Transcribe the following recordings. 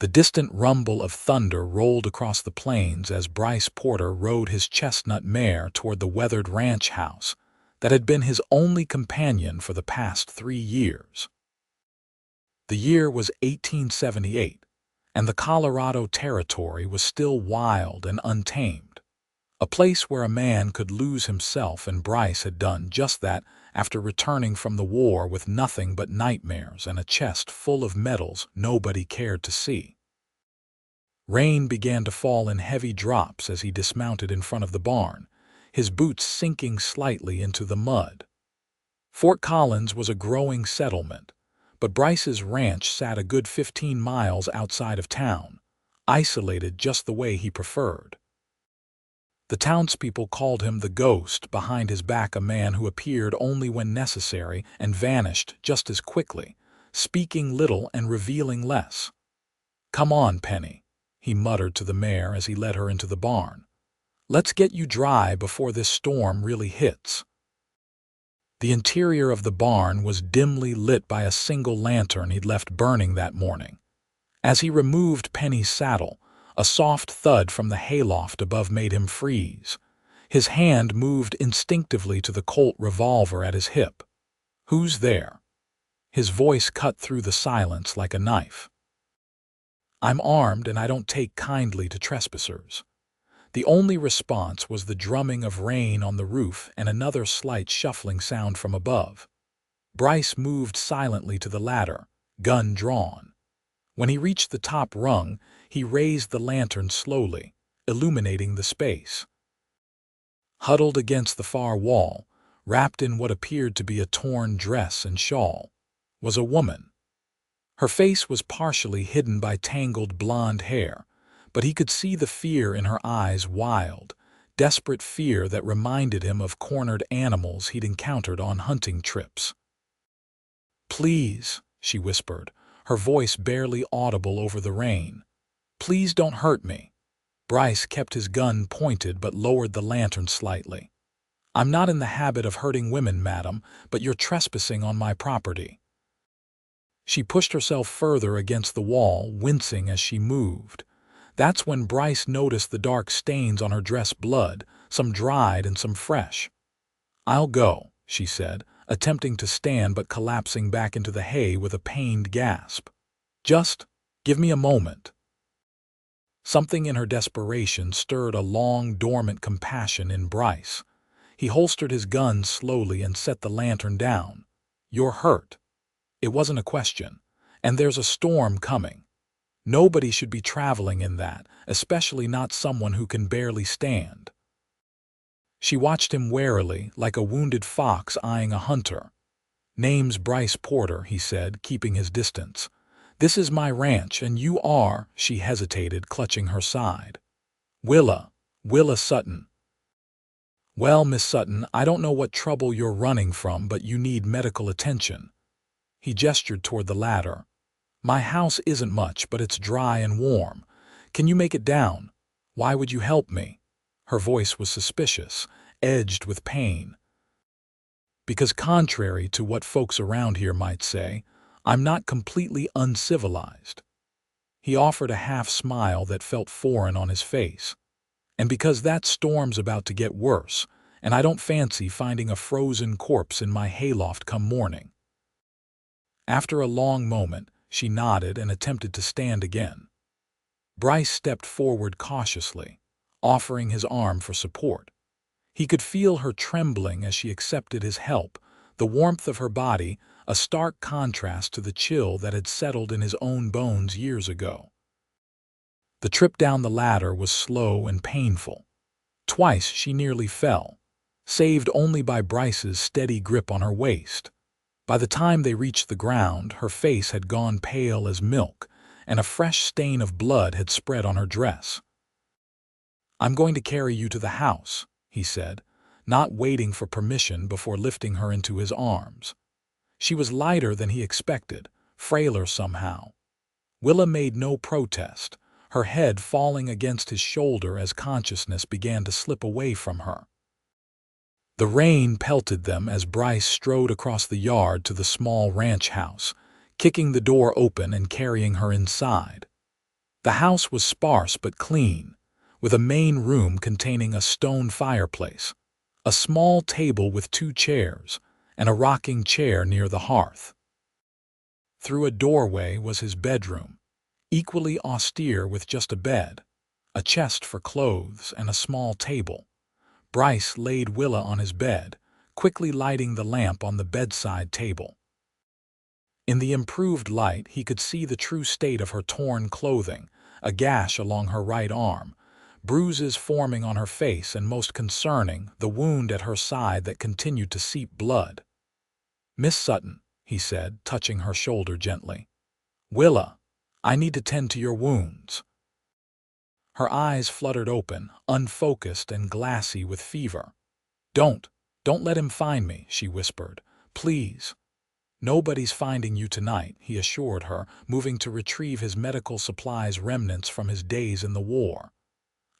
The distant rumble of thunder rolled across the plains as Bryce Porter rode his chestnut mare toward the weathered ranch house that had been his only companion for the past 3 years. The year was 1878, and the Colorado Territory was still wild and untamed, a place where a man could lose himself, and Bryce had done just that after returning from the war with nothing but nightmares and a chest full of medals nobody cared to see. Rain began to fall in heavy drops as he dismounted in front of the barn, his boots sinking slightly into the mud. Fort Collins was a growing settlement, but Bryce's ranch sat a good 15 miles outside of town, isolated just the way he preferred. The townspeople called him the ghost behind his back, a man who appeared only when necessary and vanished just as quickly, speaking little and revealing less. "Come on, Penny," he muttered to the mare as he led her into the barn. "Let's get you dry before this storm really hits." The interior of the barn was dimly lit by a single lantern he'd left burning that morning. As he removed Penny's saddle, a soft thud from the hayloft above made him freeze. His hand moved instinctively to the Colt revolver at his hip. "Who's there?" His voice cut through the silence like a knife. "I'm armed, and I don't take kindly to trespassers." The only response was the drumming of rain on the roof and another slight shuffling sound from above. Bryce moved silently to the ladder, gun drawn. When he reached the top rung, he raised the lantern slowly, illuminating the space. Huddled against the far wall, wrapped in what appeared to be a torn dress and shawl, was a woman. Her face was partially hidden by tangled blonde hair, but he could see the fear in her eyes, wild, desperate fear that reminded him of cornered animals he'd encountered on hunting trips. "Please," she whispered, her voice barely audible over the rain. "Please don't hurt me." Bryce kept his gun pointed but lowered the lantern slightly. "I'm not in the habit of hurting women, madam, but you're trespassing on my property." She pushed herself further against the wall, wincing as she moved. That's when Bryce noticed the dark stains on her dress, blood, some dried and some fresh. "I'll go," she said, attempting to stand but collapsing back into the hay with a pained gasp. "Just give me a moment." Something in her desperation stirred a long, dormant compassion in Bryce. He holstered his gun slowly and set the lantern down. "You're hurt." It wasn't a question. "And there's a storm coming. Nobody should be traveling in that, especially not someone who can barely stand." She watched him warily, like a wounded fox eyeing a hunter. "Name's Bryce Porter," he said, keeping his distance. "This is my ranch, and you are—" She hesitated, clutching her side. Willa Sutton." "Well, Miss Sutton, I don't know what trouble you're running from, but you need medical attention." He gestured toward the ladder. "My house isn't much, but it's dry and warm. Can you make it down? Why would you help me?" Her voice was suspicious, edged with pain. "Because contrary to what folks around here might say, I'm not completely uncivilized." He offered a half-smile that felt foreign on his face. "And because that storm's about to get worse, and I don't fancy finding a frozen corpse in my hayloft come morning." After a long moment, she nodded and attempted to stand again. Bryce stepped forward cautiously, offering his arm for support. He could feel her trembling as she accepted his help, the warmth of her body a stark contrast to the chill that had settled in his own bones years ago. The trip down the ladder was slow and painful. Twice she nearly fell, saved only by Bryce's steady grip on her waist. By the time they reached the ground, her face had gone pale as milk, and a fresh stain of blood had spread on her dress. "I'm going to carry you to the house," he said, not waiting for permission before lifting her into his arms. She was lighter than he expected, frailer somehow. Willa made no protest, her head falling against his shoulder as consciousness began to slip away from her. The rain pelted them as Bryce strode across the yard to the small ranch house, kicking the door open and carrying her inside. The house was sparse but clean, with a main room containing a stone fireplace, a small table with 2 chairs, and a rocking chair near the hearth. Through a doorway was his bedroom, equally austere with just a bed, a chest for clothes, and a small table. Bryce laid Willa on his bed, quickly lighting the lamp on the bedside table. In the improved light, he could see the true state of her torn clothing, a gash along her right arm, bruises forming on her face, and most concerning, the wound at her side that continued to seep blood. "Miss Sutton," he said, touching her shoulder gently. "Willa, I need to tend to your wounds." Her eyes fluttered open, unfocused and glassy with fever. Don't let him find me," she whispered. "Please." "Nobody's finding you tonight," he assured her, moving to retrieve his medical supplies remnants from his days in the war.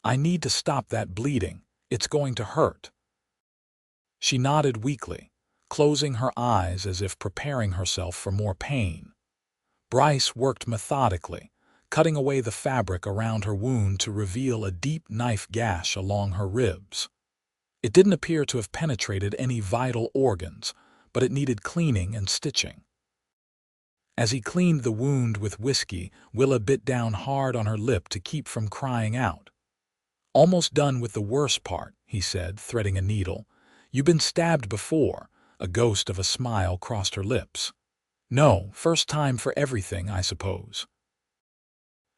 "I need to stop that bleeding. It's going to hurt." She nodded weakly, closing her eyes as if preparing herself for more pain. Bryce worked methodically, cutting away the fabric around her wound to reveal a deep knife gash along her ribs. It didn't appear to have penetrated any vital organs, but it needed cleaning and stitching. As he cleaned the wound with whiskey, Willa bit down hard on her lip to keep from crying out. "Almost done with the worst part," he said, threading a needle. "You've been stabbed before." A ghost of a smile crossed her lips. "No, first time for everything, I suppose."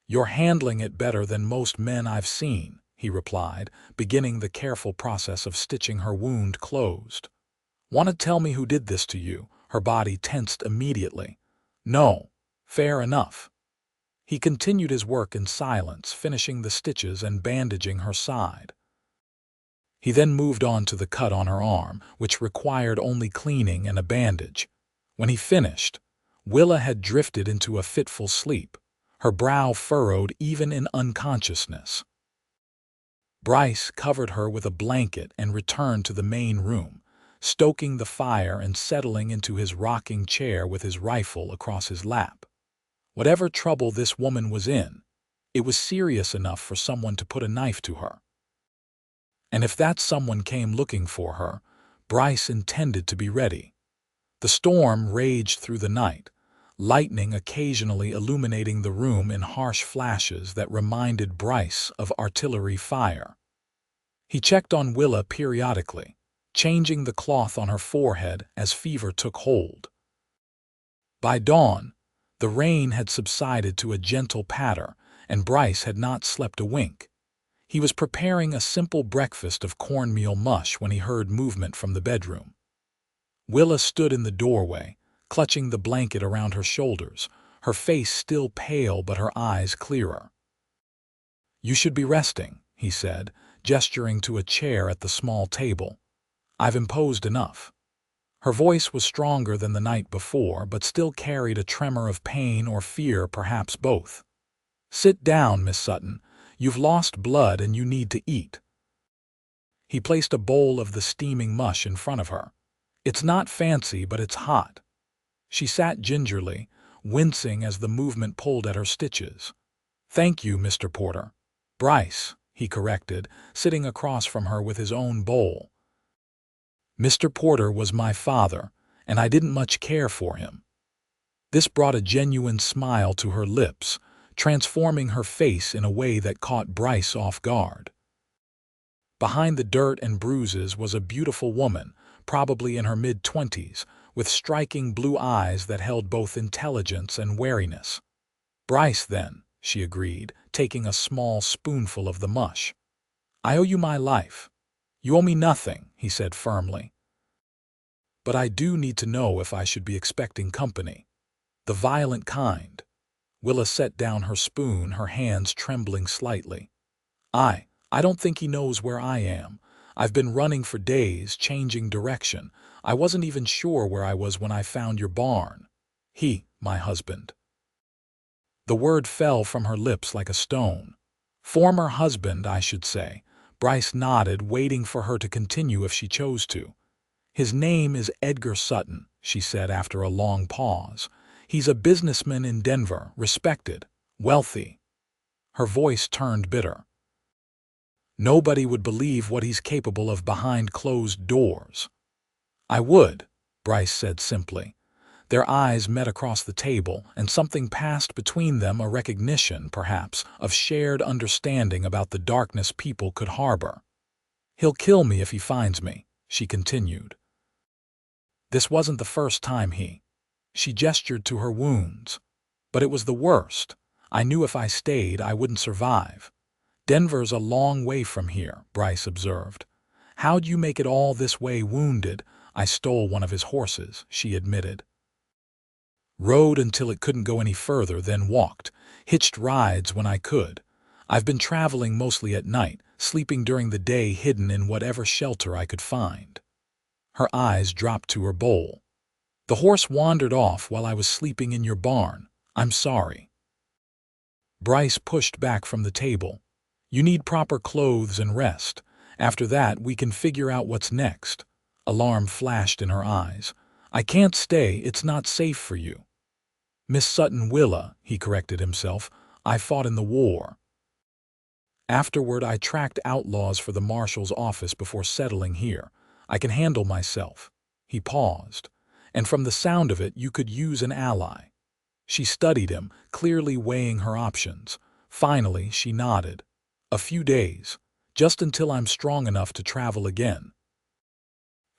"You're handling it better than most men I've seen," he replied, beginning the careful process of stitching her wound closed. "Want to tell me who did this to you?" Her body tensed immediately. "No. Fair enough." He continued his work in silence, finishing the stitches and bandaging her side. He then moved on to the cut on her arm, which required only cleaning and a bandage. When he finished, Willa had drifted into a fitful sleep, her brow furrowed even in unconsciousness. Bryce covered her with a blanket and returned to the main room, stoking the fire and settling into his rocking chair with his rifle across his lap. Whatever trouble this woman was in, it was serious enough for someone to put a knife to her. And if that someone came looking for her, Bryce intended to be ready. The storm raged through the night, lightning occasionally illuminating the room in harsh flashes that reminded Bryce of artillery fire. He checked on Willa periodically, changing the cloth on her forehead as fever took hold. By dawn, the rain had subsided to a gentle patter, and Bryce had not slept a wink. He was preparing a simple breakfast of cornmeal mush when he heard movement from the bedroom. Willa stood in the doorway, clutching the blanket around her shoulders, her face still pale but her eyes clearer. "You should be resting," he said, gesturing to a chair at the small table. "I've imposed enough." Her voice was stronger than the night before, but still carried a tremor of pain or fear, perhaps both. "Sit down, Miss Sutton. You've lost blood and you need to eat." He placed a bowl of the steaming mush in front of her. "It's not fancy, but it's hot." She sat gingerly, wincing as the movement pulled at her stitches. "Thank you, Mr. Porter." "Bryce," he corrected, sitting across from her with his own bowl. "Mr. Porter was my father, and I didn't much care for him." This brought a genuine smile to her lips, transforming her face in a way that caught Bryce off guard. Behind the dirt and bruises was a beautiful woman, probably in her mid-20s, with striking blue eyes that held both intelligence and wariness. "Bryce, then," she agreed, taking a small spoonful of the mush. "I owe you my life." "You owe me nothing," he said firmly. "But I do need to know if I should be expecting company. The violent kind." Willa set down her spoon, her hands trembling slightly. I don't think he knows where I am. I've been running for days, changing direction. I wasn't even sure where I was when I found your barn." My husband." The word fell from her lips like a stone. "Former husband, I should say." Bryce nodded, waiting for her to continue if she chose to. "His name is Edgar Sutton," she said after a long pause. "He's a businessman in Denver, respected, wealthy." Her voice turned bitter. Nobody would believe what he's capable of behind closed doors. I would, Bryce said simply. Their eyes met across the table, and something passed between them, a recognition, perhaps, of shared understanding about the darkness people could harbor. He'll kill me if he finds me, she continued. This wasn't the first time She gestured to her wounds. But it was the worst. I knew if I stayed, I wouldn't survive. Denver's a long way from here, Bryce observed. How'd you make it all this way wounded? I stole one of his horses, she admitted. Rode until it couldn't go any further, then walked. Hitched rides when I could. I've been traveling mostly at night, sleeping during the day hidden in whatever shelter I could find. Her eyes dropped to her bowl. The horse wandered off while I was sleeping in your barn. I'm sorry. Bryce pushed back from the table. You need proper clothes and rest. After that, we can figure out what's next. Alarm flashed in her eyes. I can't stay. It's not safe for you. Miss Sutton Willa, he corrected himself. I fought in the war. Afterward, I tracked outlaws for the marshal's office before settling here. I can handle myself. He paused. And from the sound of it, you could use an ally. She studied him, clearly weighing her options. Finally, she nodded. A few days, just until I'm strong enough to travel again.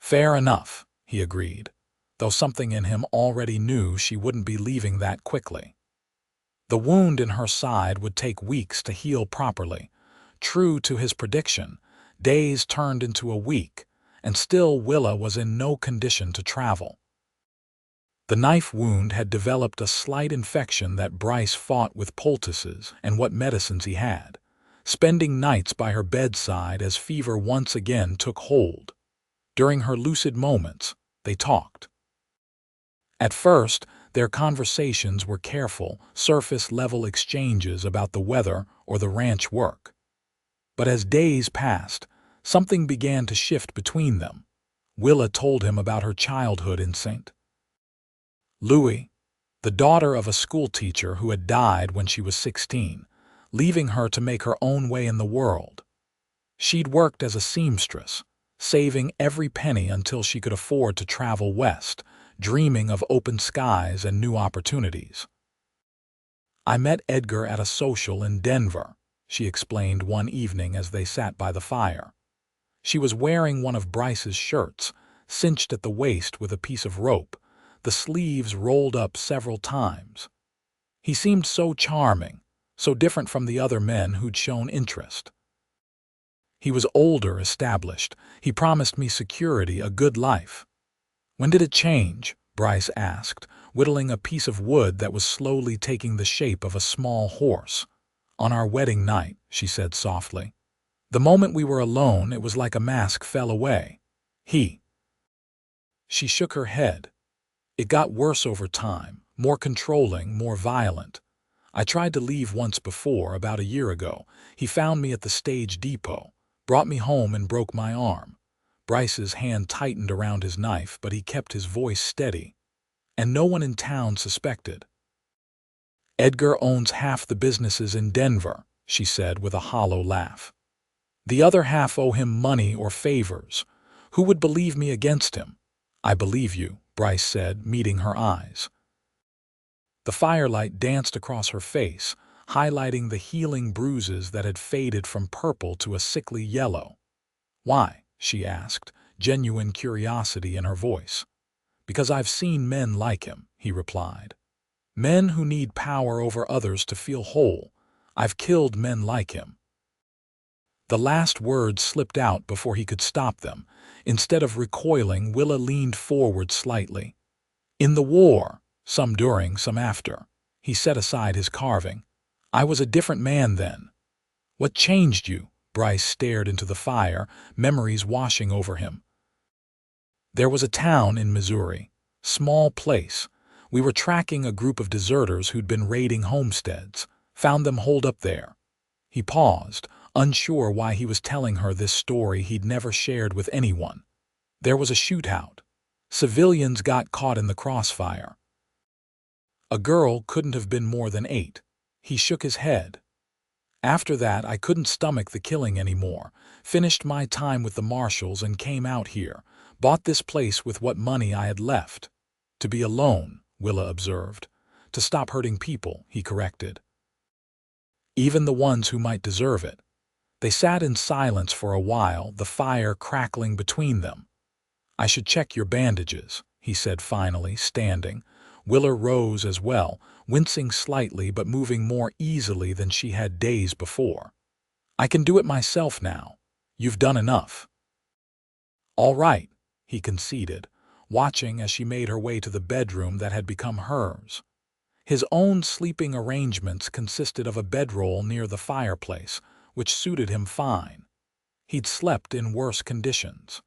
Fair enough, he agreed, though something in him already knew she wouldn't be leaving that quickly. The wound in her side would take weeks to heal properly. True to his prediction, days turned into a week, and still Willa was in no condition to travel. The knife wound had developed a slight infection that Bryce fought with poultices and what medicines he had, spending nights by her bedside as fever once again took hold. During her lucid moments, they talked. At first, their conversations were careful, surface-level exchanges about the weather or the ranch work. But as days passed, something began to shift between them. Willa told him about her childhood in St. Louis, the daughter of a schoolteacher who had died when she was 16, leaving her to make her own way in the world. She'd worked as a seamstress, saving every penny until she could afford to travel west, dreaming of open skies and new opportunities. I met Edgar at a social in Denver, she explained one evening as they sat by the fire. She was wearing one of Bryce's shirts, cinched at the waist with a piece of rope, the sleeves rolled up several times. He seemed so charming, so different from the other men who'd shown interest. He was older, established. He promised me security, a good life. When did it change? Bryce asked, whittling a piece of wood that was slowly taking the shape of a small horse. On our wedding night, she said softly. The moment we were alone, it was like a mask fell away. She shook her head. It got worse over time, more controlling, more violent. I tried to leave once before, about a year ago. He found me at the stage depot, brought me home and broke my arm. Bryce's hand tightened around his knife, but he kept his voice steady. And no one in town suspected. Edgar owns half the businesses in Denver, she said with a hollow laugh. The other half owe him money or favors. Who would believe me against him? I believe you, Bryce said, meeting her eyes. The firelight danced across her face, highlighting the healing bruises that had faded from purple to a sickly yellow. Why? She asked, genuine curiosity in her voice. Because I've seen men like him, he replied. Men who need power over others to feel whole. I've killed men like him. The last words slipped out before he could stop them. Instead of recoiling, Willa leaned forward slightly. In the war, some during, some after, he set aside his carving. I was a different man then. What changed you? Bryce stared into the fire, memories washing over him. There was a town in Missouri, small place. We were tracking a group of deserters who'd been raiding homesteads, found them holed up there. He paused, unsure why he was telling her this story he'd never shared with anyone. There was a shootout. Civilians got caught in the crossfire. A girl couldn't have been more than 8. He shook his head. After that, I couldn't stomach the killing anymore, finished my time with the marshals and came out here, bought this place with what money I had left. To be alone, Willa observed. To stop hurting people, he corrected. Even the ones who might deserve it. They sat in silence for a while, the fire crackling between them. I should check your bandages, he said finally, standing. Willa rose as well, wincing slightly but moving more easily than she had days before. I can do it myself now. You've done enough. All right, he conceded, watching as she made her way to the bedroom that had become hers. His own sleeping arrangements consisted of a bedroll near the fireplace, which suited him fine. He'd slept in worse conditions.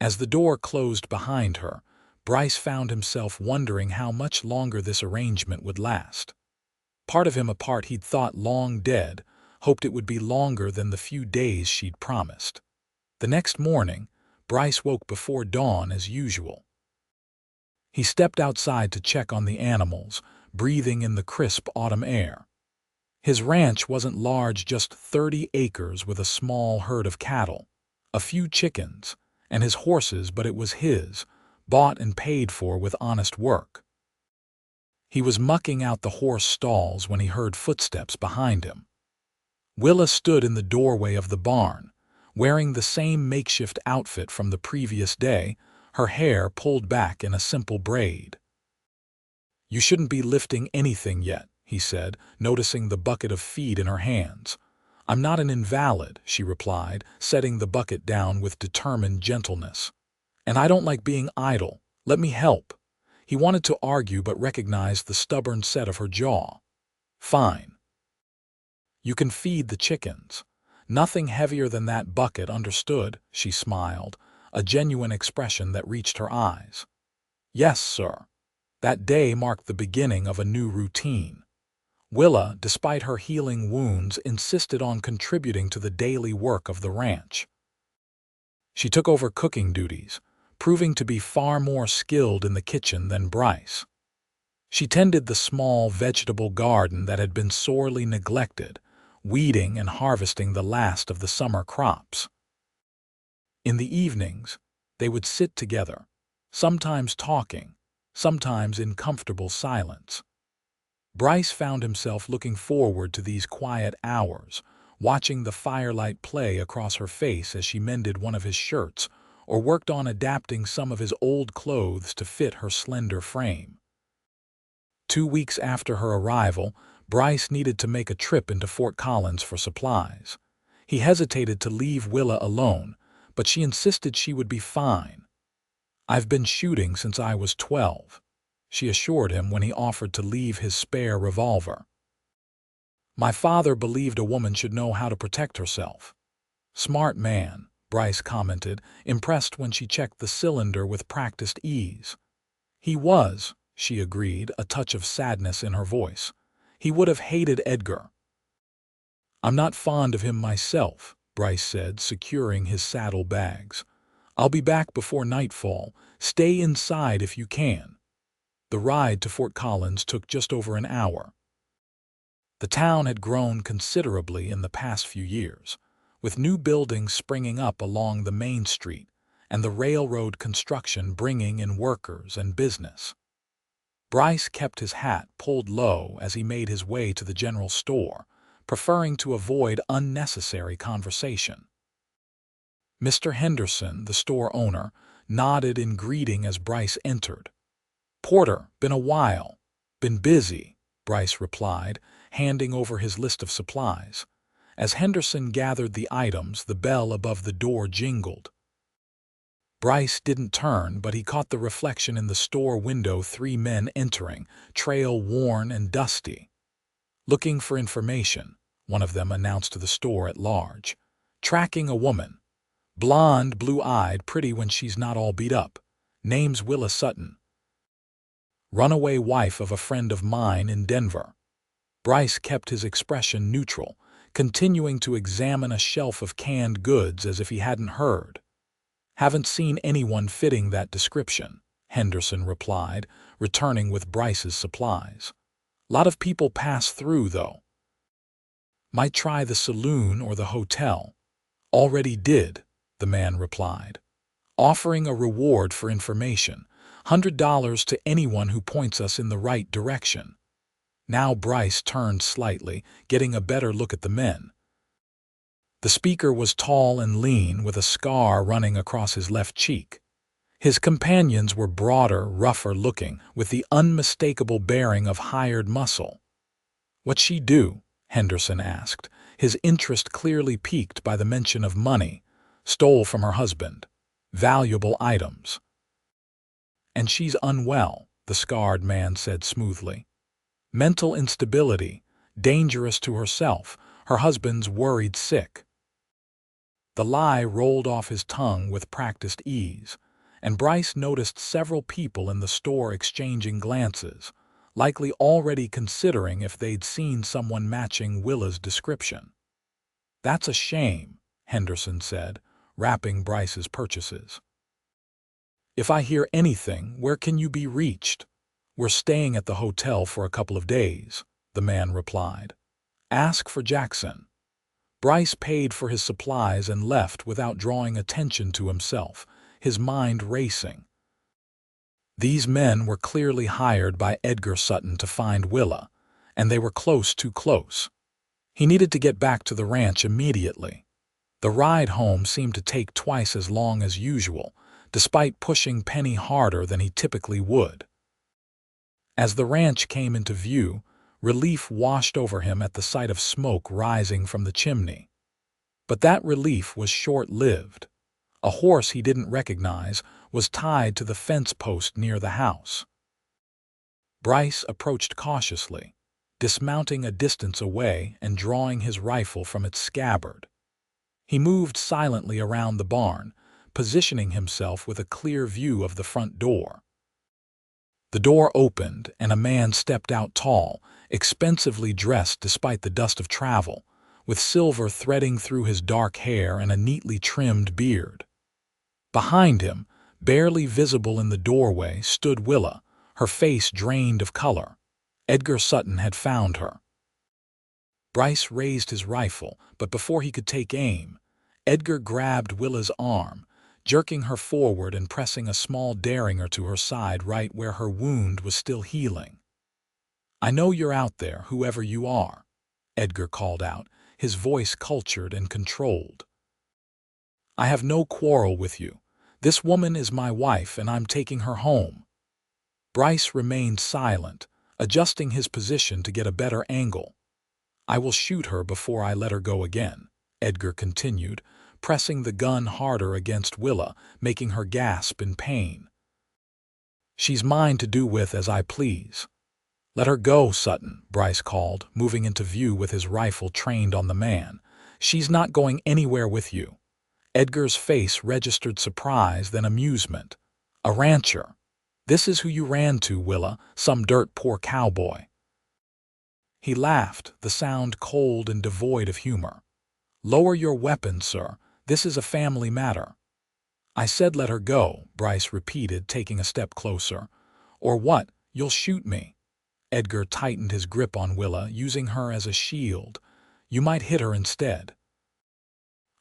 As the door closed behind her, Bryce found himself wondering how much longer this arrangement would last. Part of him, a part he'd thought long dead, hoped it would be longer than the few days she'd promised. The next morning, Bryce woke before dawn as usual. He stepped outside to check on the animals, breathing in the crisp autumn air. His ranch wasn't large, just 30 acres with a small herd of cattle, a few chickens, and his horses, but it was his, bought and paid for with honest work. He was mucking out the horse stalls when he heard footsteps behind him. Willa stood in the doorway of the barn, wearing the same makeshift outfit from the previous day, her hair pulled back in a simple braid. "You shouldn't be lifting anything yet," he said, noticing the bucket of feed in her hands. "I'm not an invalid," she replied, setting the bucket down with determined gentleness. "And I don't like being idle. Let me help." He wanted to argue but recognized the stubborn set of her jaw. "Fine. You can feed the chickens. Nothing heavier than that bucket, understood?" She smiled, a genuine expression that reached her eyes. "Yes, sir." That day marked the beginning of a new routine. Willa, despite her healing wounds, insisted on contributing to the daily work of the ranch. She took over cooking duties, proving to be far more skilled in the kitchen than Bryce. She tended the small vegetable garden that had been sorely neglected, weeding and harvesting the last of the summer crops. In the evenings, they would sit together, sometimes talking, sometimes in comfortable silence. Bryce found himself looking forward to these quiet hours, watching the firelight play across her face as she mended one of his shirts or worked on adapting some of his old clothes to fit her slender frame. 2 weeks after her arrival, Bryce needed to make a trip into Fort Collins for supplies. He hesitated to leave Willa alone, but she insisted she would be fine. "I've been shooting since I was 12, she assured him when he offered to leave his spare revolver. "My father believed a woman should know how to protect herself." "Smart man," Bryce commented, impressed when she checked the cylinder with practiced ease. "He was," she agreed, a touch of sadness in her voice. "He would have hated Edgar." "I'm not fond of him myself," Bryce said, securing his saddle bags. "I'll be back before nightfall. Stay inside if you can." The ride to Fort Collins took just over an hour. The town had grown considerably in the past few years, with new buildings springing up along the main street and the railroad construction bringing in workers and business. Bryce kept his hat pulled low as he made his way to the general store, preferring to avoid unnecessary conversation. Mr. Henderson, the store owner, nodded in greeting as Bryce entered. "Porter, been a while." "Been busy," Bryce replied, handing over his list of supplies. As Henderson gathered the items, the bell above the door jingled. Bryce didn't turn, but he caught the reflection in the store window, 3 men entering, trail worn and dusty. "Looking for information," one of them announced to the store at large. "Tracking a woman. Blonde, blue-eyed, pretty when she's not all beat up. Name's Willa Sutton. Runaway wife of a friend of mine in Denver." Bryce kept his expression neutral, continuing to examine a shelf of canned goods as if he hadn't heard. "Haven't seen anyone fitting that description," Henderson replied, returning with Bryce's supplies. "Lot of people pass through, though." Might try the saloon or the hotel. Already did, the man replied, offering a reward for information, $100 to anyone who points us in the right direction. Now Bryce turned slightly, getting a better look at the men. The speaker was tall and lean, with a scar running across his left cheek. His companions were broader, rougher looking, with the unmistakable bearing of hired muscle. "What'd she do?" Henderson asked, his interest clearly piqued by the mention of money. "Stole from her husband. Valuable items." "And she's unwell," the scarred man said smoothly. "Mental instability, dangerous to herself. Her husband's worried sick." The lie rolled off his tongue with practiced ease, and Bryce noticed several people in the store exchanging glances, likely already considering if they'd seen someone matching Willa's description. "That's a shame," Henderson said, wrapping Bryce's purchases. "If I hear anything, where can you be reached?" "We're staying at the hotel for a couple of days," the man replied. "Ask for Jackson." Bryce paid for his supplies and left without drawing attention to himself, his mind racing. These men were clearly hired by Edgar Sutton to find Willa, and they were too close. He needed to get back to the ranch immediately. The ride home seemed to take twice as long as usual, despite pushing Penny harder than he typically would. As the ranch came into view, relief washed over him at the sight of smoke rising from the chimney. But that relief was short-lived. A horse he didn't recognize was tied to the fence post near the house. Bryce approached cautiously, dismounting a distance away and drawing his rifle from its scabbard. He moved silently around the barn, positioning himself with a clear view of the front door. The door opened, and a man stepped out tall, expensively dressed despite the dust of travel, with silver threading through his dark hair and a neatly trimmed beard. Behind him, barely visible in the doorway, stood Willa, her face drained of color. Edgar Sutton had found her. Bryce raised his rifle, but before he could take aim, Edgar grabbed Willa's arm, jerking her forward and pressing a small derringer to her side right where her wound was still healing. "I know you're out there, whoever you are," Edgar called out, his voice cultured and controlled. "I have no quarrel with you. This woman is my wife, and I'm taking her home." Bryce remained silent, adjusting his position to get a better angle. "I will shoot her before I let her go again," Edgar continued, pressing the gun harder against Willa, making her gasp in pain. "She's mine to do with as I please." "Let her go, Sutton," Bryce called, moving into view with his rifle trained on the man. "She's not going anywhere with you." Edgar's face registered surprise, then amusement. "A rancher. This is who you ran to, Willa, some dirt poor cowboy." He laughed, the sound cold and devoid of humor. "Lower your weapon, sir. This is a family matter." "I said let her go," Bryce repeated, taking a step closer. "Or what? You'll shoot me." Edgar tightened his grip on Willa, using her as a shield. "You might hit her instead."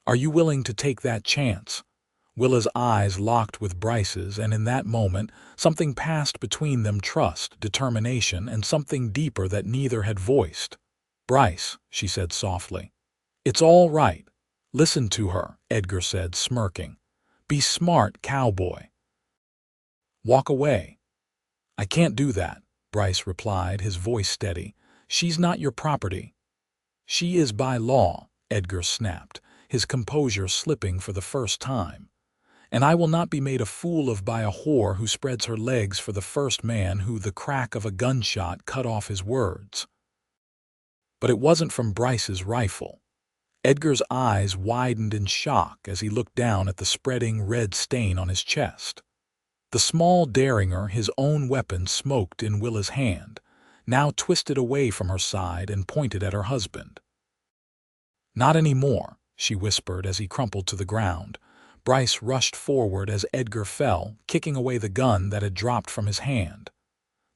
"Are you willing to take that chance?" Willa's eyes locked with Bryce's, and in that moment, something passed between them: trust, determination, and something deeper that neither had voiced. "Bryce," she said softly. "It's all right. Listen to her," Edgar said, smirking. "Be smart, cowboy." "Walk away." "I can't do that," Bryce replied, his voice steady. "She's not your property." "She is by law," Edgar snapped, his composure slipping for the first time. "And I will not be made a fool of by a whore who spreads her legs for the first man who the crack of a gunshot cut off his words." But it wasn't from Bryce's rifle. Edgar's eyes widened in shock as he looked down at the spreading red stain on his chest. The small derringer, his own weapon, smoked in Willa's hand, now twisted away from her side and pointed at her husband. "Not anymore," she whispered as he crumpled to the ground. Bryce rushed forward as Edgar fell, kicking away the gun that had dropped from his hand.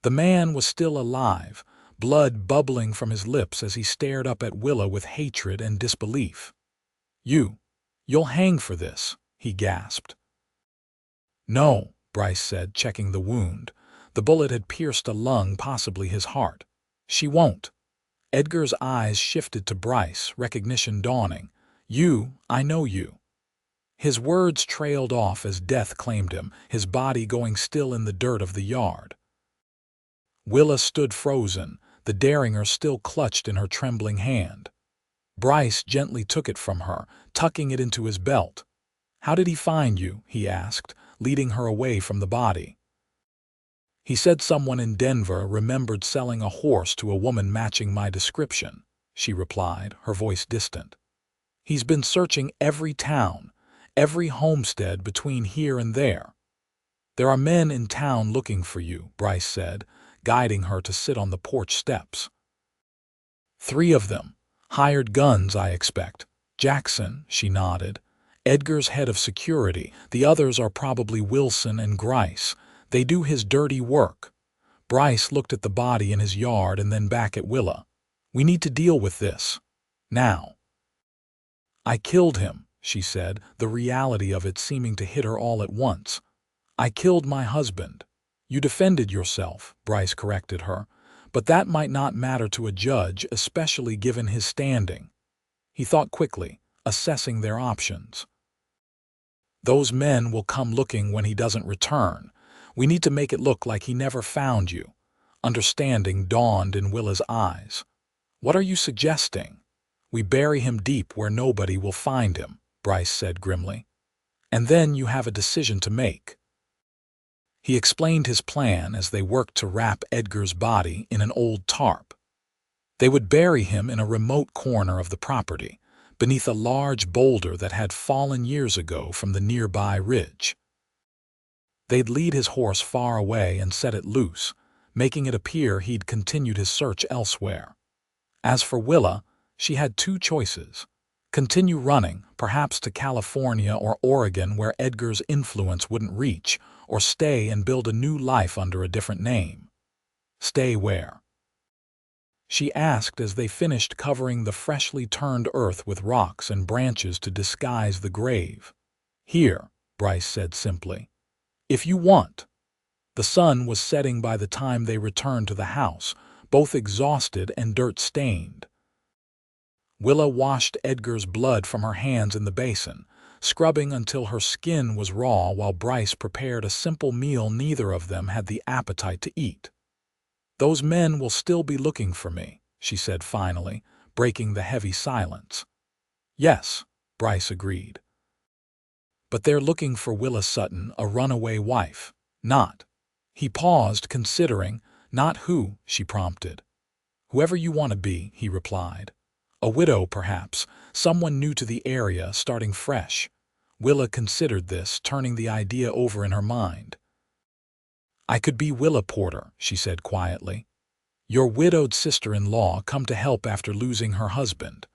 The man was still alive, blood bubbling from his lips as he stared up at Willa with hatred and disbelief. You'll hang for this," he gasped. "No," Bryce said, checking the wound. The bullet had pierced a lung, possibly his heart. "She won't." Edgar's eyes shifted to Bryce, recognition dawning. I know you." His words trailed off as death claimed him, his body going still in the dirt of the yard. Willa stood frozen, the derringer still clutched in her trembling hand. Bryce gently took it from her, tucking it into his belt. "How did he find you?" he asked, leading her away from the body. "He said someone in Denver remembered selling a horse to a woman matching my description," she replied, her voice distant. "He's been searching every town, every homestead between here and there." "There are men in town looking for you," Bryce said, guiding her to sit on the porch steps. "3 of them. Hired guns, I expect." "Jackson," she nodded. "Edgar's head of security. The others are probably Wilson and Grice. They do his dirty work." Bryce looked at the body in his yard and then back at Willa. "We need to deal with this. Now." "I killed him," she said, the reality of it seeming to hit her all at once. "I killed my husband." "You defended yourself," Bryce corrected her, "but that might not matter to a judge, especially given his standing." He thought quickly, assessing their options. "Those men will come looking when he doesn't return. We need to make it look like he never found you." Understanding dawned in Willa's eyes. "What are you suggesting?" "We bury him deep where nobody will find him," Bryce said grimly. "And then you have a decision to make." He explained his plan as they worked to wrap Edgar's body in an old tarp. They would bury him in a remote corner of the property, beneath a large boulder that had fallen years ago from the nearby ridge. They'd lead his horse far away and set it loose, making it appear he'd continued his search elsewhere. As for Willa, she had 2 choices. Continue running, perhaps to California or Oregon where Edgar's influence wouldn't reach, or stay and build a new life under a different name. "Stay where?" she asked as they finished covering the freshly turned earth with rocks and branches to disguise the grave. "Here," Bryce said simply. "If you want." The sun was setting by the time they returned to the house, both exhausted and dirt-stained. Willa washed Edgar's blood from her hands in the basin, scrubbing until her skin was raw while Bryce prepared a simple meal neither of them had the appetite to eat. "Those men will still be looking for me," she said finally, breaking the heavy silence. "Yes," Bryce agreed. "But they're looking for Willa Sutton, a runaway wife, not—" He paused, considering. "Not who?" she prompted. "Whoever you want to be," he replied. "A widow, perhaps, someone new to the area, starting fresh." Willa considered this, turning the idea over in her mind. "I could be Willa Porter," she said quietly. "Your widowed sister-in-law come to help after losing her husband."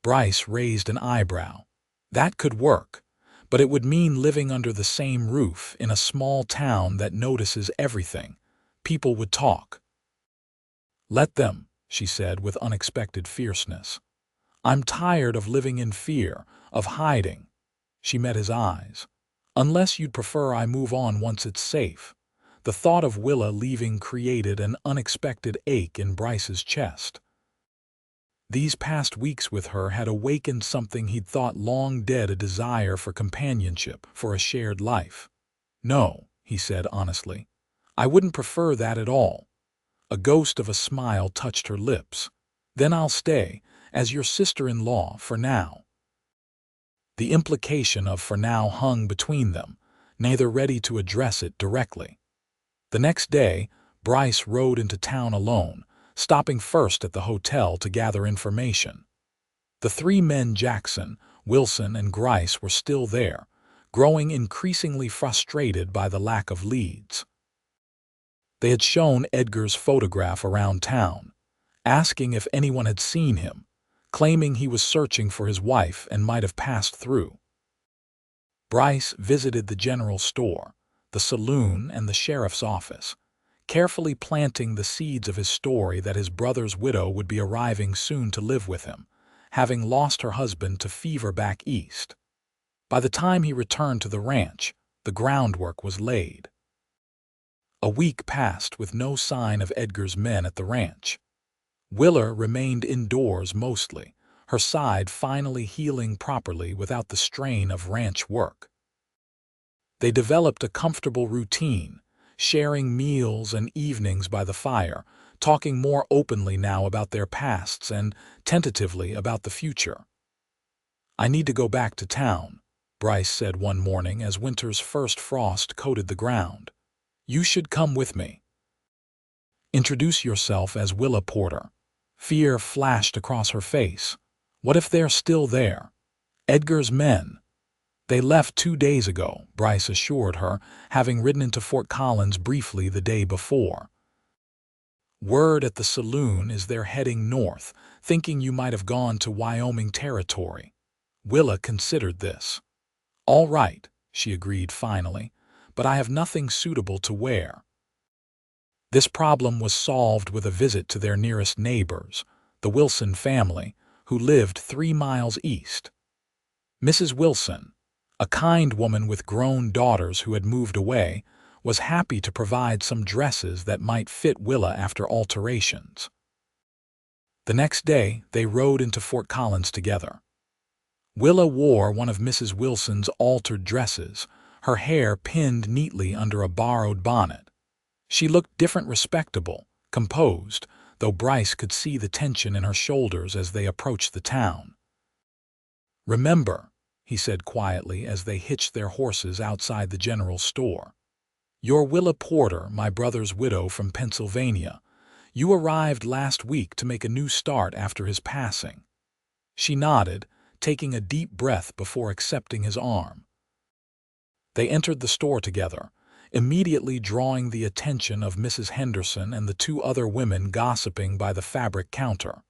Bryce raised an eyebrow. "That could work, but it would mean living under the same roof in a small town that notices everything. People would talk." "Let them," she said with unexpected fierceness. "I'm tired of living in fear, of hiding." She met his eyes. "Unless you'd prefer I move on once it's safe." The thought of Willa leaving created an unexpected ache in Bryce's chest. These past weeks with her had awakened something he'd thought long dead, a desire for companionship, for a shared life. "No," he said honestly. "I wouldn't prefer that at all." A ghost of a smile touched her lips. "Then I'll stay, as your sister-in-law, for now." The implication of "for now" hung between them, neither ready to address it directly. The next day, Bryce rode into town alone, stopping first at the hotel to gather information. The 3 men, Jackson, Wilson, and Grice, were still there, growing increasingly frustrated by the lack of leads. They had shown Edgar's photograph around town, asking if anyone had seen him, claiming he was searching for his wife and might have passed through. Bryce visited the general store, the saloon, and the sheriff's office, carefully planting the seeds of his story that his brother's widow would be arriving soon to live with him, having lost her husband to fever back east. By the time he returned to the ranch, the groundwork was laid. A week passed with no sign of Edgar's men at the ranch. Willa remained indoors mostly, her side finally healing properly without the strain of ranch work. They developed a comfortable routine, sharing meals and evenings by the fire, talking more openly now about their pasts and tentatively about the future. "I need to go back to town," Bryce said one morning as winter's first frost coated the ground. "You should come with me." "Introduce yourself as Willa Porter." Fear flashed across her face. What if they're still there? Edgar's men. "They left 2 days ago," Bryce assured her, having ridden into Fort Collins briefly the day before. "Word at the saloon is they're heading north, thinking you might have gone to Wyoming territory." Willa considered this. "All right," she agreed finally, "but I have nothing suitable to wear." This problem was solved with a visit to their nearest neighbors, the Wilson family, who lived 3 miles east. Mrs. Wilson, a kind woman with grown daughters who had moved away, was happy to provide some dresses that might fit Willa after alterations. The next day, they rode into Fort Collins together. Willa wore one of Mrs. Wilson's altered dresses, her hair pinned neatly under a borrowed bonnet. She looked different, respectable, composed, though Bryce could see the tension in her shoulders as they approached the town. "Remember," he said quietly as they hitched their horses outside the general store. "You're Willa Porter, my brother's widow from Pennsylvania. You arrived last week to make a new start after his passing." She nodded, taking a deep breath before accepting his arm. They entered the store together, immediately drawing the attention of Mrs. Henderson and the 2 other women gossiping by the fabric counter.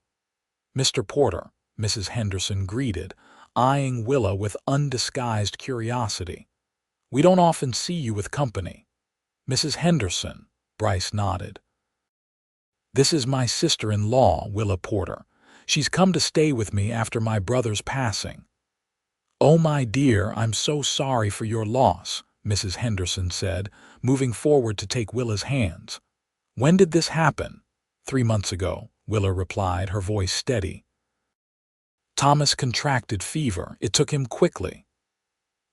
"Mr. Porter," Mrs. Henderson greeted, eyeing Willa with undisguised curiosity. "We don't often see you with company." "Mrs. Henderson," Bryce nodded. "This is my sister-in-law, Willa Porter. She's come to stay with me after my brother's passing." "Oh, my dear, I'm so sorry for your loss," Mrs. Henderson said, moving forward to take Willa's hands. "When did this happen?" 3 months ago, Willa replied, her voice steady. "Thomas contracted fever. It took him quickly."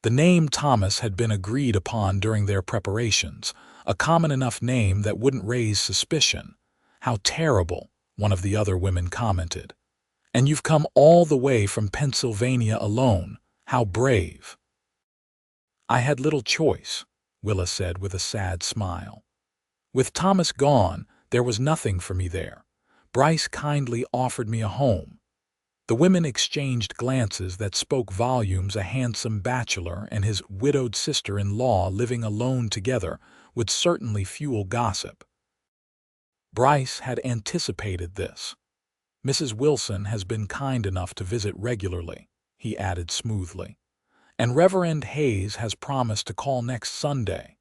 The name Thomas had been agreed upon during their preparations, a common enough name that wouldn't raise suspicion. "How terrible," one of the other women commented. "And you've come all the way from Pennsylvania alone. How brave." "I had little choice," Willa said with a sad smile. "With Thomas gone, there was nothing for me there. Bryce kindly offered me a home." The women exchanged glances that spoke volumes. A handsome bachelor and his widowed sister-in-law living alone together would certainly fuel gossip. Bryce had anticipated this. "Mrs. Wilson has been kind enough to visit regularly," he added smoothly. "And Reverend Hayes has promised to call next Sunday."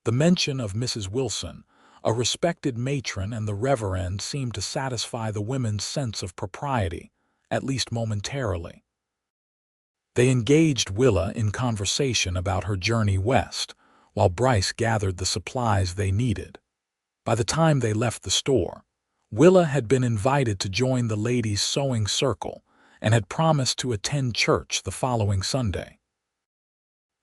The mention of Mrs. Wilson, a respected matron, and the Reverend seemed to satisfy the women's sense of propriety, at least momentarily. They engaged Willa in conversation about her journey west, while Bryce gathered the supplies they needed. By the time they left the store, Willa had been invited to join the ladies' sewing circle and had promised to attend church the following Sunday.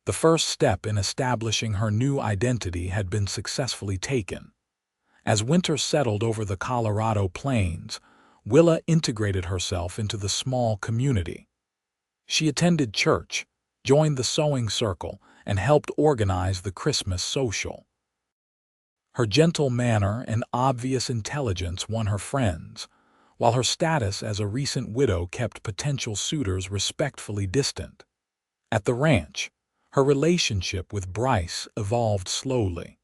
The first step in establishing her new identity had been successfully taken. As winter settled over the Colorado plains, Willa integrated herself into the small community. She attended church, joined the sewing circle, and helped organize the Christmas social. Her gentle manner and obvious intelligence won her friends, while her status as a recent widow kept potential suitors respectfully distant. At the ranch, her relationship with Bryce evolved slowly.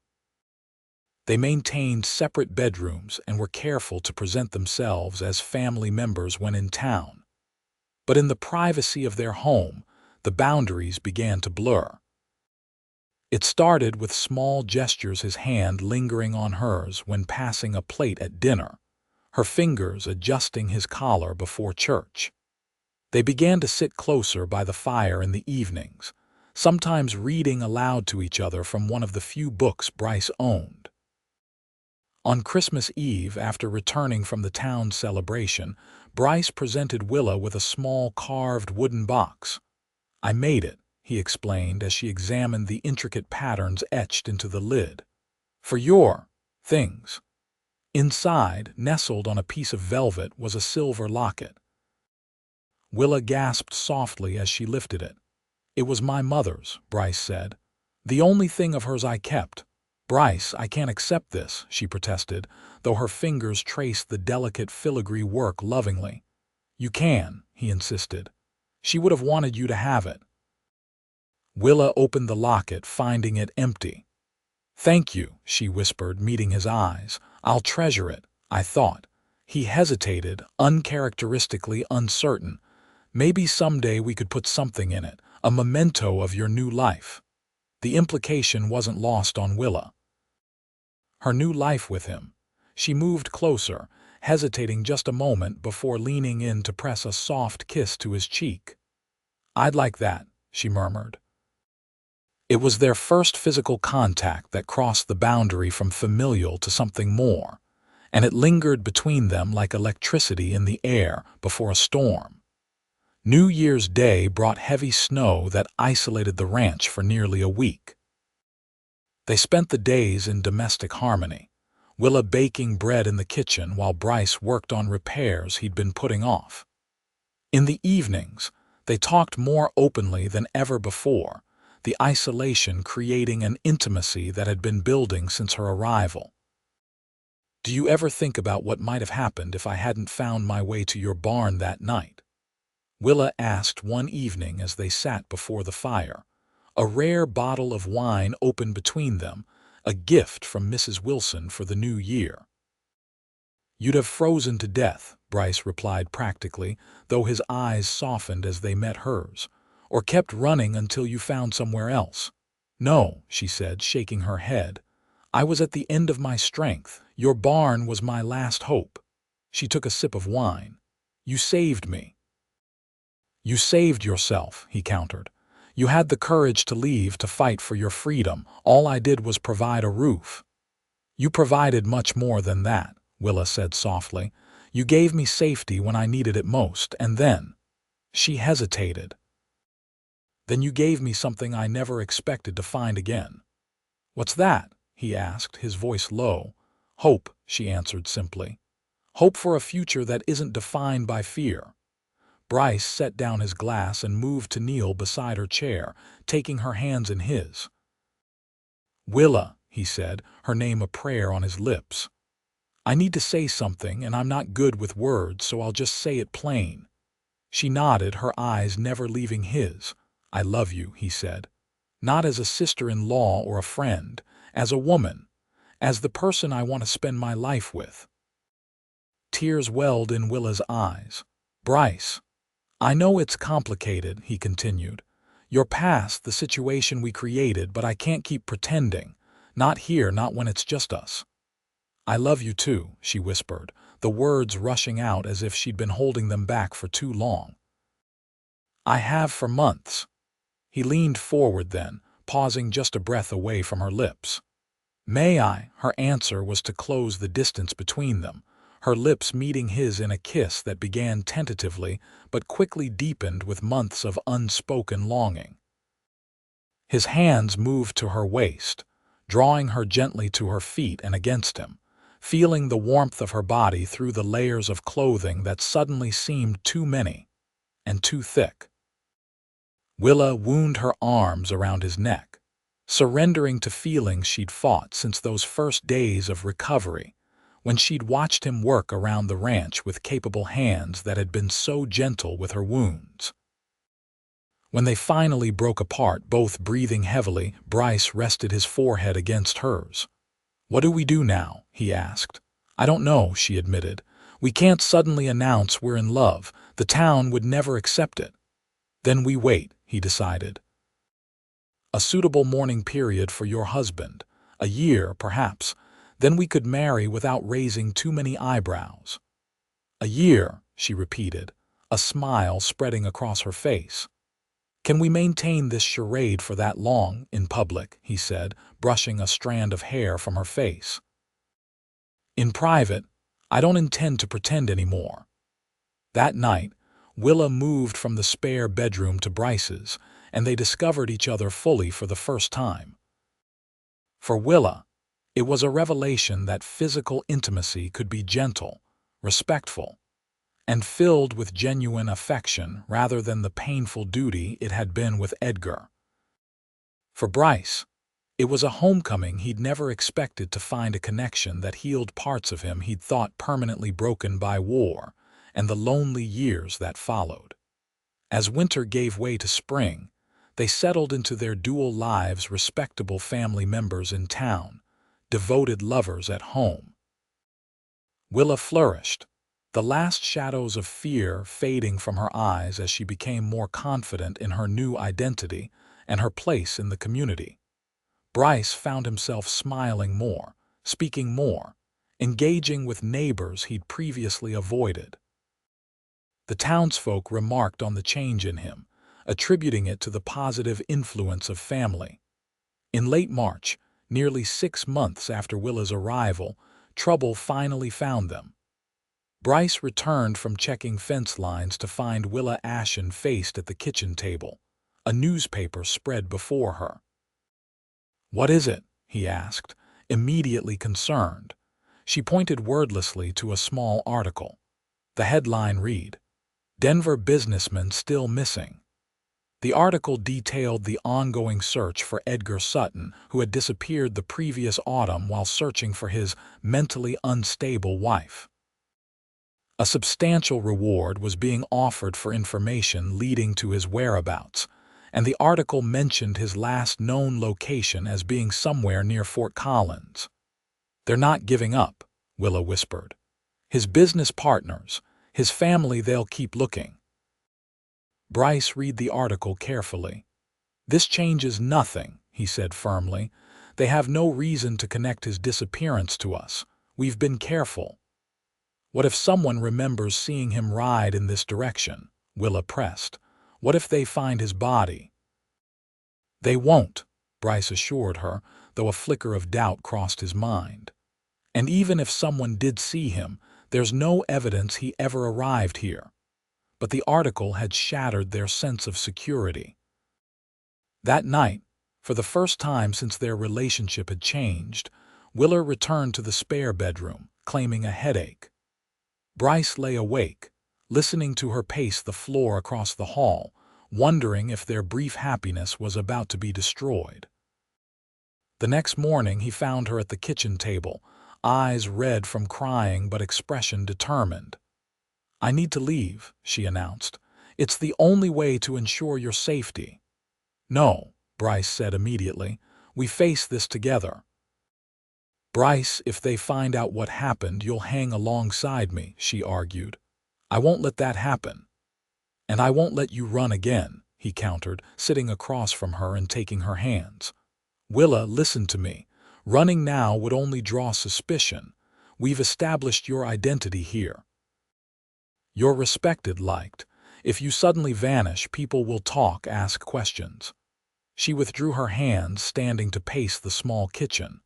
They maintained separate bedrooms and were careful to present themselves as family members when in town. But in the privacy of their home, the boundaries began to blur. It started with small gestures, his hand lingering on hers when passing a plate at dinner, her fingers adjusting his collar before church. They began to sit closer by the fire in the evenings, sometimes reading aloud to each other from one of the few books Bryce owned. On Christmas Eve, after returning from the town's celebration, Bryce presented Willa with a small carved wooden box. "I made it," he explained as she examined the intricate patterns etched into the lid. "For your things." Inside, nestled on a piece of velvet, was a silver locket. Willa gasped softly as she lifted it. "It was my mother's," Bryce said. "The only thing of hers I kept." "Bryce, I can't accept this," she protested, though her fingers traced the delicate filigree work lovingly. "You can," he insisted. "She would have wanted you to have it." Willa opened the locket, finding it empty. "Thank you," she whispered, meeting his eyes. "I'll treasure it," I thought. He hesitated, uncharacteristically uncertain. "Maybe someday we could put something in it, a memento of your new life." The implication wasn't lost on Willa. Her new life with him. She moved closer, hesitating just a moment before leaning in to press a soft kiss to his cheek. "I'd like that," she murmured. It was their first physical contact that crossed the boundary from familial to something more, and it lingered between them like electricity in the air before a storm. New Year's Day brought heavy snow that isolated the ranch for nearly a week. They spent the days in domestic harmony, Willa baking bread in the kitchen while Bryce worked on repairs he'd been putting off. In the evenings, they talked more openly than ever before, the isolation creating an intimacy that had been building since her arrival. "Do you ever think about what might have happened if I hadn't found my way to your barn that night?" Willa asked one evening as they sat before the fire. A rare bottle of wine opened between them, a gift from Mrs. Wilson for the new year. "You'd have frozen to death," Bryce replied practically, though his eyes softened as they met hers. "Or kept running until you found somewhere else." "No," she said, shaking her head. "I was at the end of my strength. Your barn was my last hope." She took a sip of wine. "You saved me." "You saved yourself," he countered. "You had the courage to leave to fight for your freedom. All I did was provide a roof." "You provided much more than that," Willa said softly. "You gave me safety when I needed it most, and then—" She hesitated. "Then you gave me something I never expected to find again." "What's that?" he asked, his voice low. "Hope," she answered simply. "Hope for a future that isn't defined by fear." Bryce set down his glass and moved to kneel beside her chair, taking her hands in his. "Willa," he said, her name a prayer on his lips. "I need to say something, and I'm not good with words, so I'll just say it plain." She nodded, her eyes never leaving his. "I love you," he said. "Not as a sister-in-law or a friend, as a woman, as the person I want to spend my life with." Tears welled in Willa's eyes. "Bryce, I know it's complicated," he continued. "Your past, the situation we created, but I can't keep pretending. Not here, not when it's just us." "I love you too," she whispered, the words rushing out as if she'd been holding them back for too long. "I have for months." He leaned forward then, pausing just a breath away from her lips. "May I?" Her answer was to close the distance between them, her lips meeting his in a kiss that began tentatively but quickly deepened with months of unspoken longing. His hands moved to her waist, drawing her gently to her feet and against him, feeling the warmth of her body through the layers of clothing that suddenly seemed too many and too thick. Willa wound her arms around his neck, surrendering to feelings she'd fought since those first days of recovery, when she'd watched him work around the ranch with capable hands that had been so gentle with her wounds. When they finally broke apart, both breathing heavily, Bryce rested his forehead against hers. "What do we do now?" he asked. "I don't know," she admitted. "We can't suddenly announce we're in love. The town would never accept it." "Then we wait," he decided. A suitable mourning period for your husband. A year, perhaps. Then we could marry without raising too many eyebrows. A year, she repeated, a smile spreading across her face. Can we maintain this charade for that long, in public, he said, brushing a strand of hair from her face. In private, I don't intend to pretend anymore. That night, Willa moved from the spare bedroom to Bryce's, and they discovered each other fully for the first time. For Willa, it was a revelation that physical intimacy could be gentle, respectful, and filled with genuine affection rather than the painful duty it had been with Edgar. For Bryce, it was a homecoming he'd never expected to find a connection that healed parts of him he'd thought permanently broken by war and the lonely years that followed. As winter gave way to spring, they settled into their dual lives, respectable family members in town, devoted lovers at home. Willa flourished, the last shadows of fear fading from her eyes as she became more confident in her new identity and her place in the community. Bryce found himself smiling more, speaking more, engaging with neighbors he'd previously avoided. The townsfolk remarked on the change in him, attributing it to the positive influence of family. In late March, nearly 6 months after Willa's arrival, trouble finally found them. Bryce returned from checking fence lines to find Willa ashen-faced at the kitchen table, a newspaper spread before her. "What is it?" he asked, immediately concerned. She pointed wordlessly to a small article. The headline read, "Denver businessman still missing." The article detailed the ongoing search for Edgar Sutton, who had disappeared the previous autumn while searching for his mentally unstable wife. A substantial reward was being offered for information leading to his whereabouts, and the article mentioned his last known location as being somewhere near Fort Collins. "They're not giving up," Willa whispered. "His business partners, his family, they'll keep looking." Bryce read the article carefully. "This changes nothing," he said firmly. "They have no reason to connect his disappearance to us. We've been careful." "What if someone remembers seeing him ride in this direction?" Willa pressed. "What if they find his body?" "They won't," Bryce assured her, though a flicker of doubt crossed his mind. "And even if someone did see him, there's no evidence he ever arrived here." But the article had shattered their sense of security. That night, for the first time since their relationship had changed, Willa returned to the spare bedroom, claiming a headache. Bryce lay awake, listening to her pace the floor across the hall, wondering if their brief happiness was about to be destroyed. The next morning he found her at the kitchen table, eyes red from crying but expression determined. "I need to leave," she announced. "It's the only way to ensure your safety." "No," Bryce said immediately. "We face this together." "Bryce, if they find out what happened, you'll hang alongside me," she argued. "I won't let that happen." "And I won't let you run again," he countered, sitting across from her and taking her hands. "Willa, listen to me. Running now would only draw suspicion. We've established your identity here. You're respected, liked. If you suddenly vanish, people will talk, ask questions." She withdrew her hands, standing to pace the small kitchen.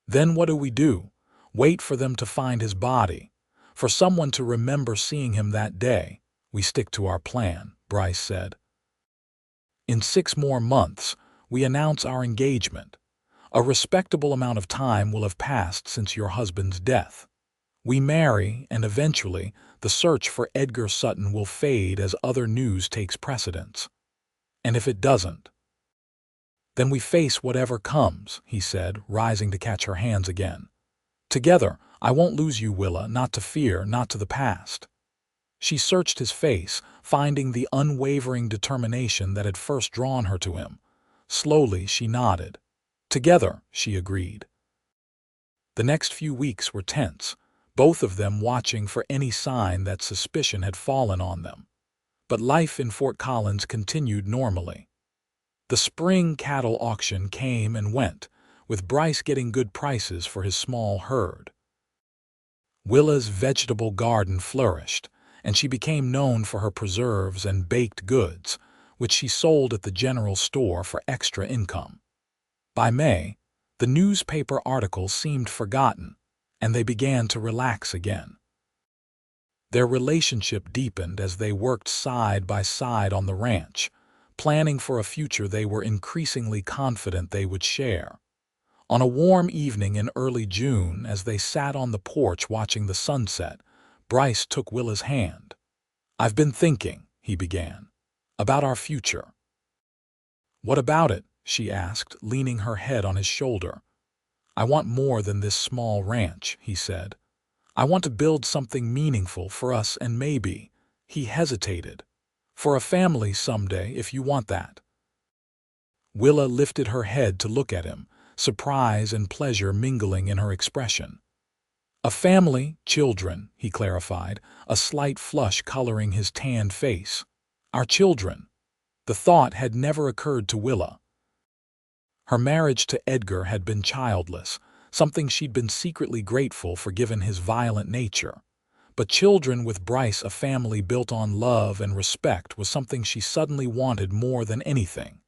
"Then what do we do? Wait for them to find his body? For someone to remember seeing him that day?" "We stick to our plan," Bryce said. "In 6 more months, we announce our engagement. A respectable amount of time will have passed since your husband's death. We marry, and eventually, the search for Edgar Sutton will fade as other news takes precedence. And if it doesn't, then we face whatever comes," he said, rising to catch her hands again. "Together, I won't lose you, Willa, not to fear, not to the past." She searched his face, finding the unwavering determination that had first drawn her to him. Slowly, she nodded. "Together," she agreed. The next few weeks were tense, both of them watching for any sign that suspicion had fallen on them. But life in Fort Collins continued normally. The spring cattle auction came and went, with Bryce getting good prices for his small herd. Willa's vegetable garden flourished, and she became known for her preserves and baked goods, which she sold at the general store for extra income. By May, the newspaper articles seemed forgotten, and they began to relax again. Their relationship deepened as they worked side by side on the ranch, planning for a future they were increasingly confident they would share. On a warm evening in early June, as they sat on the porch watching the sunset, Bryce took Willa's hand. "I've been thinking," he began, "about our future." "What about it?" she asked, leaning her head on his shoulder. "I want more than this small ranch," he said. "I want to build something meaningful for us and maybe," he hesitated, "for a family someday if you want that." Willa lifted her head to look at him, surprise and pleasure mingling in her expression. "A family, children," he clarified, a slight flush coloring his tanned face. "Our children." The thought had never occurred to Willa. Her marriage to Edgar had been childless, something she'd been secretly grateful for given his violent nature. But children with Bryce, a family built on love and respect, was something she suddenly wanted more than anything.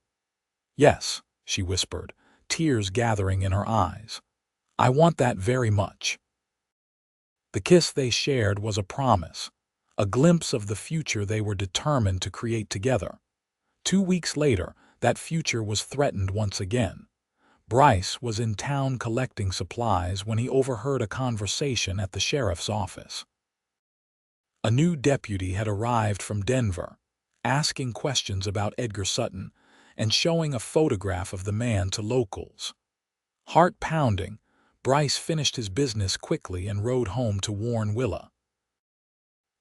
"Yes," she whispered, tears gathering in her eyes. "I want that very much." The kiss they shared was a promise, a glimpse of the future they were determined to create together. 2 weeks later, that future was threatened once again. Bryce was in town collecting supplies when he overheard a conversation at the sheriff's office. A new deputy had arrived from Denver, asking questions about Edgar Sutton and showing a photograph of the man to locals. Heart pounding, Bryce finished his business quickly and rode home to warn Willa.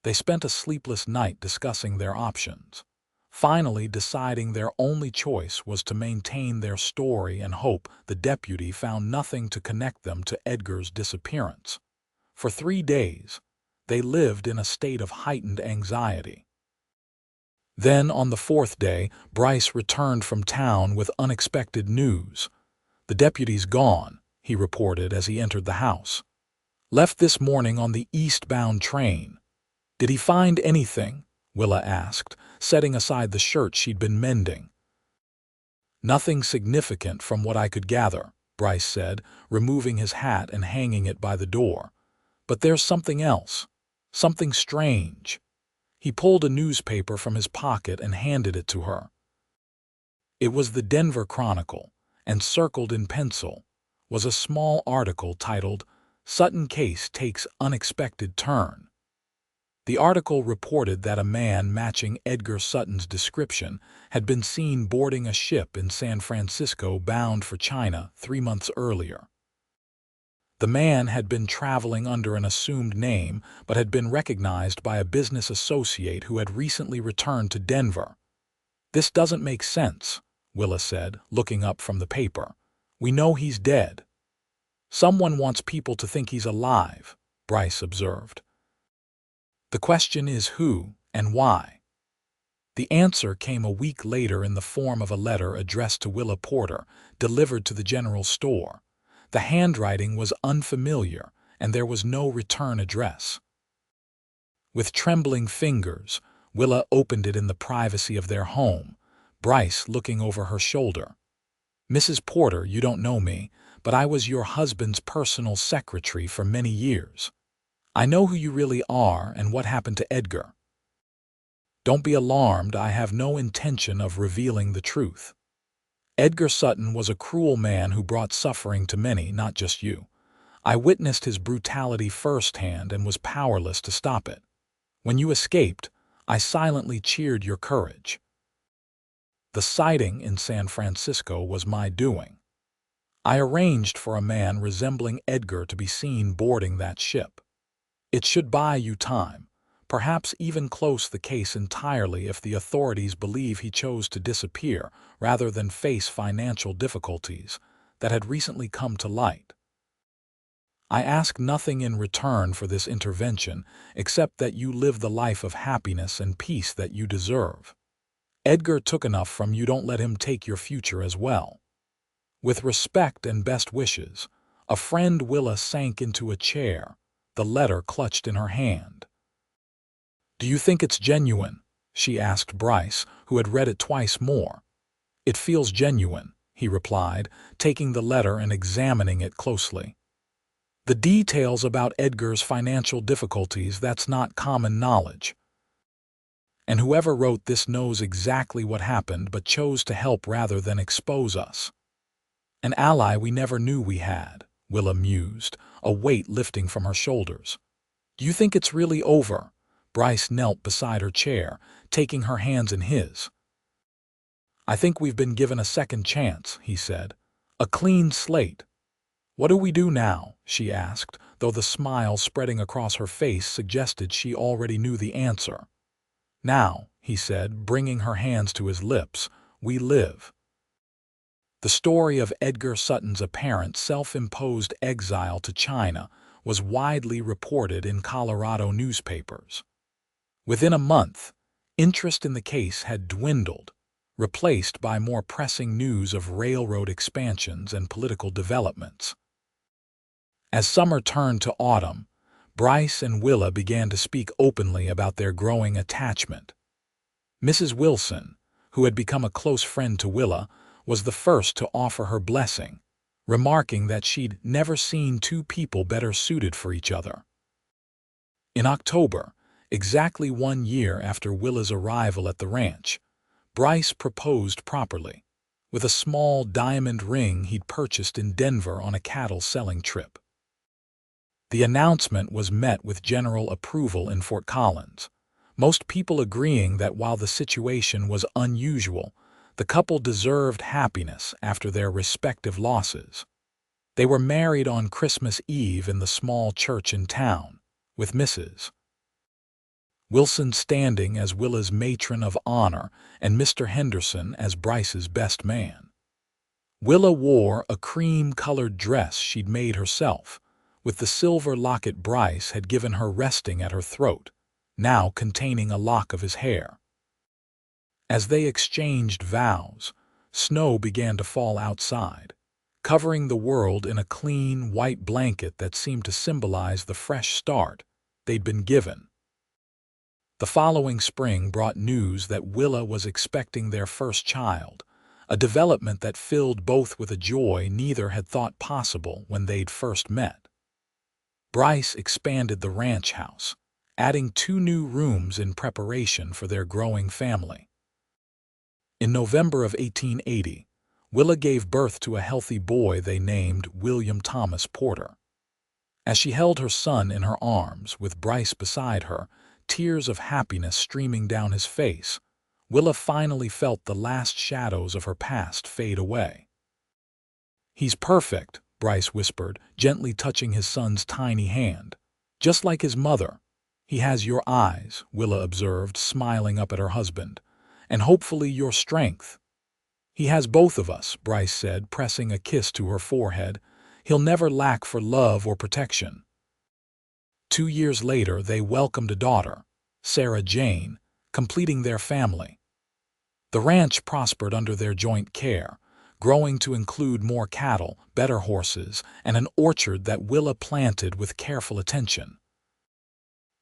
They spent a sleepless night discussing their options, finally deciding their only choice was to maintain their story and hope the deputy found nothing to connect them to Edgar's disappearance. For 3 days, they lived in a state of heightened anxiety. Then, on the 4th day, Bryce returned from town with unexpected news. "The deputy's gone," he reported as he entered the house. "Left this morning on the eastbound train." "Did he find anything?" Willa asked, setting aside the shirt she'd been mending. "Nothing significant from what I could gather," Bryce said, removing his hat and hanging it by the door. "But there's something else. Something strange." He pulled a newspaper from his pocket and handed it to her. It was the Denver Chronicle, and circled in pencil was a small article titled, "Sutton Case Takes Unexpected Turn." The article reported that a man matching Edgar Sutton's description had been seen boarding a ship in San Francisco bound for China 3 months earlier. The man had been traveling under an assumed name but had been recognized by a business associate who had recently returned to Denver. "This doesn't make sense," Willa said, looking up from the paper. "We know he's dead." "Someone wants people to think he's alive," Bryce observed. "The question is who and why." The answer came a week later in the form of a letter addressed to Willa Porter, delivered to the general store. The handwriting was unfamiliar, and there was no return address. With trembling fingers, Willa opened it in the privacy of their home, Bryce looking over her shoulder. "Mrs. Porter, you don't know me, but I was your husband's personal secretary for many years. I know who you really are and what happened to Edgar. Don't be alarmed, I have no intention of revealing the truth. Edgar Sutton was a cruel man who brought suffering to many, not just you. I witnessed his brutality firsthand and was powerless to stop it. When you escaped, I silently cheered your courage. The sighting in San Francisco was my doing. I arranged for a man resembling Edgar to be seen boarding that ship. It should buy you time, perhaps even close the case entirely if the authorities believe he chose to disappear rather than face financial difficulties that had recently come to light. I ask nothing in return for this intervention except that you live the life of happiness and peace that you deserve. Edgar took enough from you, don't let him take your future as well. With respect and best wishes, a friend. Willa sank into a chair, the letter clutched in her hand. Do you think it's genuine? She asked Bryce, who had read it twice more. It feels genuine, he replied, taking the letter and examining it closely. The details about Edgar's financial difficulties, that's not common knowledge. And whoever wrote this knows exactly what happened but chose to help rather than expose us. An ally we never knew we had, Willa mused, a weight lifting from her shoulders. Do you think it's really over? Bryce knelt beside her chair, taking her hands in his. I think we've been given a second chance, he said. A clean slate. What do we do now? She asked, though the smile spreading across her face suggested she already knew the answer. Now, he said, bringing her hands to his lips, we live. The story of Edgar Sutton's apparent self-imposed exile to China was widely reported in Colorado newspapers. Within a month, interest in the case had dwindled, replaced by more pressing news of railroad expansions and political developments. As summer turned to autumn, Bryce and Willa began to speak openly about their growing attachment. Mrs. Wilson, who had become a close friend to Willa, was the first to offer her blessing, remarking that she'd never seen two people better suited for each other. In October, exactly 1 year after Willa's arrival at the ranch, Bryce proposed properly, with a small diamond ring he'd purchased in Denver on a cattle-selling trip. The announcement was met with general approval in Fort Collins, most people agreeing that while the situation was unusual, the couple deserved happiness after their respective losses. They were married on Christmas Eve in the small church in town, with Mrs. Wilson standing as Willa's matron of honor and Mr. Henderson as Bryce's best man. Willa wore a cream-colored dress she'd made herself, with the silver locket Bryce had given her resting at her throat, now containing a lock of his hair. As they exchanged vows, snow began to fall outside, covering the world in a clean, white blanket that seemed to symbolize the fresh start they'd been given. The following spring brought news that Willa was expecting their first child, a development that filled both with a joy neither had thought possible when they'd first met. Bryce expanded the ranch house, adding 2 new rooms in preparation for their growing family. In November of 1880, Willa gave birth to a healthy boy they named William Thomas Porter. As she held her son in her arms, with Bryce beside her, tears of happiness streaming down his face, Willa finally felt the last shadows of her past fade away. He's perfect, Bryce whispered, gently touching his son's tiny hand. Just like his mother. He has your eyes, Willa observed, smiling up at her husband, and hopefully your strength. He has both of us, Bryce said, pressing a kiss to her forehead. He'll never lack for love or protection. 2 years later, they welcomed a daughter, Sarah Jane, completing their family. The ranch prospered under their joint care, growing to include more cattle, better horses, and an orchard that Willa planted with careful attention.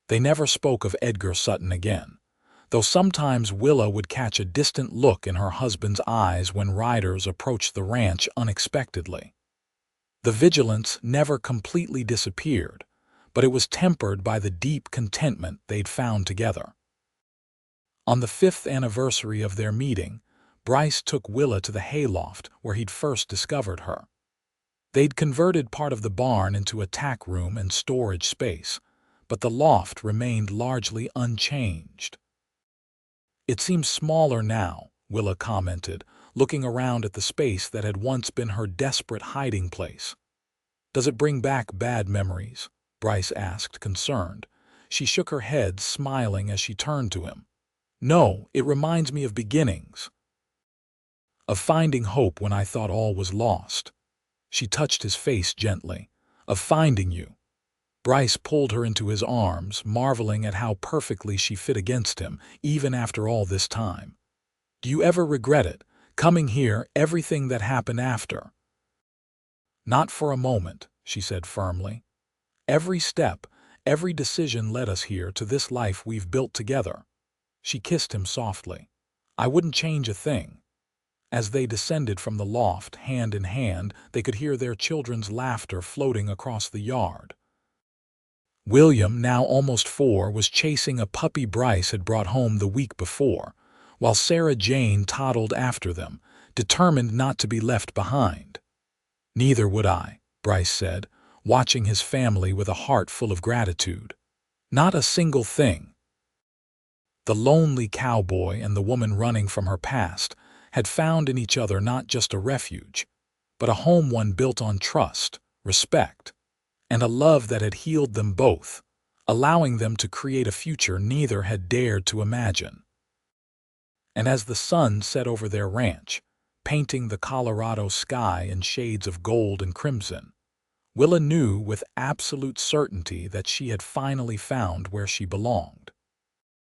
They never spoke of Edgar Sutton again, though sometimes Willa would catch a distant look in her husband's eyes when riders approached the ranch unexpectedly. The vigilance never completely disappeared, but it was tempered by the deep contentment they'd found together. On the 5th anniversary of their meeting, Bryce took Willa to the hayloft where he'd first discovered her. They'd converted part of the barn into a tack room and storage space, but the loft remained largely unchanged. It seems smaller now, Willa commented, looking around at the space that had once been her desperate hiding place. Does it bring back bad memories? Bryce asked, concerned. She shook her head, smiling as she turned to him. No, it reminds me of beginnings. Of finding hope when I thought all was lost. She touched his face gently. Of finding you. Bryce pulled her into his arms, marveling at how perfectly she fit against him, even after all this time. Do you ever regret it, coming here, everything that happened after? Not for a moment, she said firmly. Every step, every decision led us here to this life we've built together. She kissed him softly. I wouldn't change a thing. As they descended from the loft, hand in hand, they could hear their children's laughter floating across the yard. William, now almost 4, was chasing a puppy Bryce had brought home the week before, while Sarah Jane toddled after them, determined not to be left behind. Neither would I, Bryce said, watching his family with a heart full of gratitude. Not a single thing. The lonely cowboy and the woman running from her past had found in each other not just a refuge, but a home one built on trust, respect, and a love that had healed them both, allowing them to create a future neither had dared to imagine. And as the sun set over their ranch, painting the Colorado sky in shades of gold and crimson, Willa knew with absolute certainty that she had finally found where she belonged.